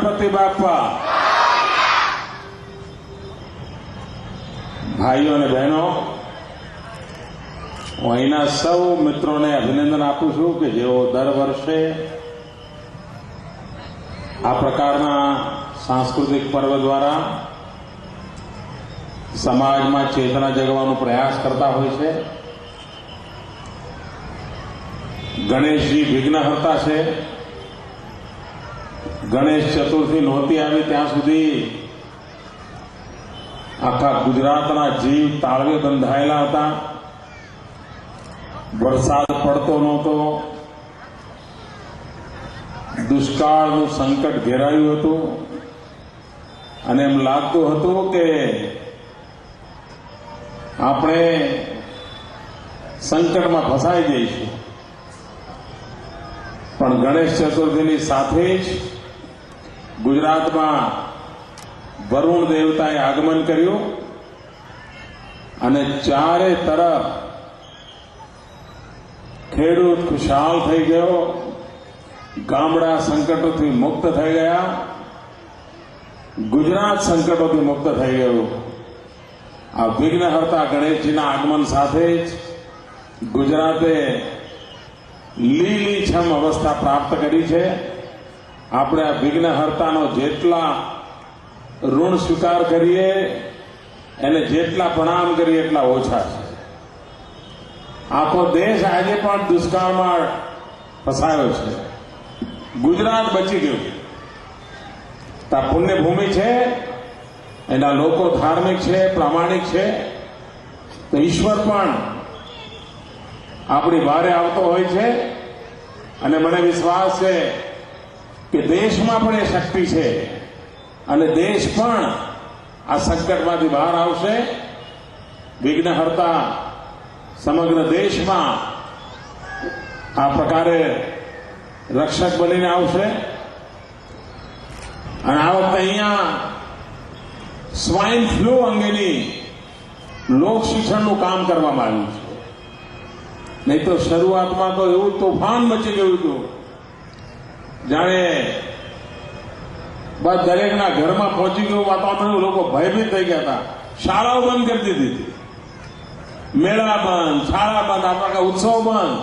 गणपति बापा। भाईओ ने बहनों, હું અહીંના સૌ મિત્રોને અભિનંદન આપું છું કે જેઓ દર વર્ષે આ પ્રકારના સાંસ્કૃતિક પર્વ દ્વારા સમાજમાં ચેતના જગાવવાનો પ્રયાસ કરતા હોય છે। ગણેશજી વિઘ્નહર્તા છે। ગણેશ ચતુર્થી નહોતી આવી ત્યાં સુધી આખા ગુજરાતના જીવ તાળવે બંધાયેલા હતા। વરસાદ પડતો નહોતો, દુષ્કાળનું સંકટ ઘેરાયું હતું અને એમ લાગતું હતું કે આપણે સંકટમાં ફસાઈ જઈશું। પણ ગણેશ ચતુર્થીની સાથે જ ગુજરાતમાં વરુણ દેવતાએ આગમન કર્યું અને ચારે તરફ ખેડૂત ખુશાલ થઈ ગયો, ગામડા સંકટોથી મુક્ત થઈ ગયા, ગુજરાત સંકટોથી મુક્ત થઈ ગયું। આ વિઘ્નહર્તા ગણેશજીના આગમન સાથે જ ગુજરાતે લીલીછમ અવસ્થા પ્રાપ્ત કરી છે। આપણે આ વિઘ્નહર્તાનો જેટલા ઋણ સ્વીકાર કરીએ, એને જેટલા પ્રણામ કરીએ એટલા ઓછા છે। આખો દેશ આજે પણ દુષ્કાળમાં ફસાયો છે, ગુજરાત બચી ગયું। આ પુણ્યભૂમિ છે, એના લોકો ધાર્મિક છે, પ્રામાણિક છે, તો ઈશ્વર પણ આપણી વારે આવતો હોય છે અને મને વિશ્વાસ છે કે દેશમાં પણ એ શક્તિ છે અને દેશ પણ આ સંકટમાંથી બહાર આવશે। વિઘ્નહર્તા સમગ્ર દેશમાં આ પ્રકારે રક્ષક બનીને આવશે અને આ વખતે અહીંયા સ્વાઇન ફ્લૂ અંગેની લોક શિક્ષણનું કામ કરવામાં આવ્યું છે। નહીં તો શરૂઆતમાં તો એવું તોફાન મચી ગયું હતું, જાણે બસ દરેકના ઘરમાં પહોંચી ગયું વાતાવરણ, લોકો ભયભીત થઈ ગયા હતા। શાળાઓ બંધ કરી દીધી હતી, મેળા બંધ, શાળા બંધ, આ પ્રકાર ઉત્સવ બંધ,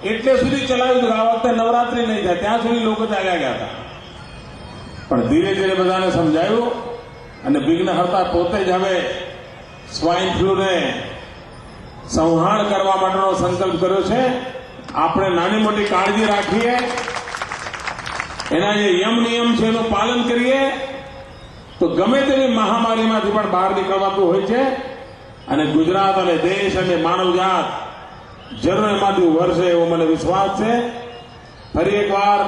એટલે સુધી ચલાવ્યું હતું। આ વખતે નવરાત્રી નહીં થાય ત્યાં સુધી લોકો ચાલ્યા ગયા હતા। પણ ધીરે ધીરે બધાને સમજાયું અને વિઘ્નહર્તા પોતે જ હવે સ્વાઇન ફ્લૂને સંહાર કરવા માટેનો સંકલ્પ કર્યો છે। આપણે નાની મોટી કાળજી રાખીએ, એના જે યમ નિયમ છે એનું પાલન કરીએ તો ગમે તેવી મહામારીમાંથી પણ બહાર નીકળવાતું હોય છે અને ગુજરાત અને દેશ અને માનવજાત જરૂર એમાંથી ઉભરશે એવો મને વિશ્વાસ છે। ફરી એકવાર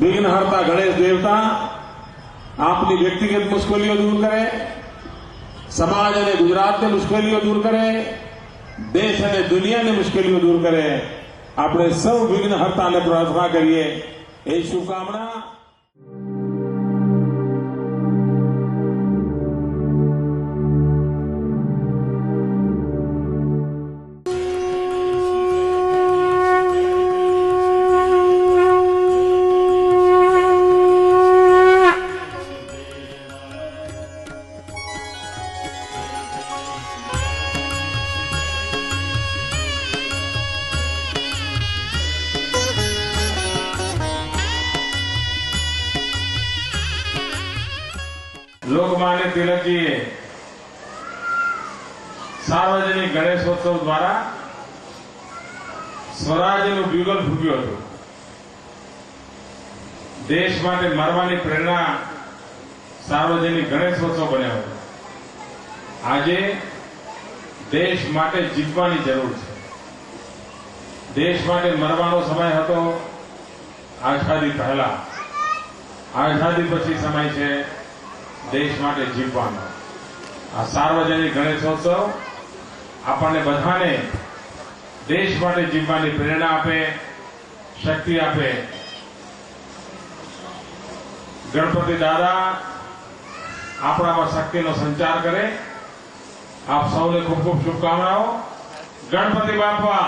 વિઘ્નહર્તા ગણેશ દેવતા આપની વ્યક્તિગત મુશ્કેલીઓ દૂર કરે, સમાજ અને ગુજરાતની મુશ્કેલીઓ દૂર કરે, દેશ અને દુનિયાની મુશ્કેલીઓ દૂર કરે। આપણે સૌ વિઘ્નહર્તાને પ્રાર્થના કરીએ, એ શુભકામના। લોકમાન્ય તિલકજીએ સાર્વજનિક ગણેશોત્સવ દ્વારા સ્વરાજ્યનું બ્યુગલ ફૂક્યું હતું। દેશ માટે મરવાની પ્રેરણા સાર્વજનિક ગણેશોત્સવ બન્યો હતો। આજે દેશ માટે જીતવાની જરૂર છે। દેશ માટે મરવાનો સમય હતો આઝાદી પહેલા, આઝાદી પછી સમય છે દેશ માટે જીવવાનો। આ સાર્વજનિક ગણેશોત્સવ આપણને બધાને દેશ માટે જીવવાની પ્રેરણા આપે, શક્તિ આપે। ગણપતિ દાદા આપણામાં શક્તિનો સંચાર કરે। આપ સૌને ખૂબ ખૂબ શુભકામનાઓ। ગણપતિ બાપા।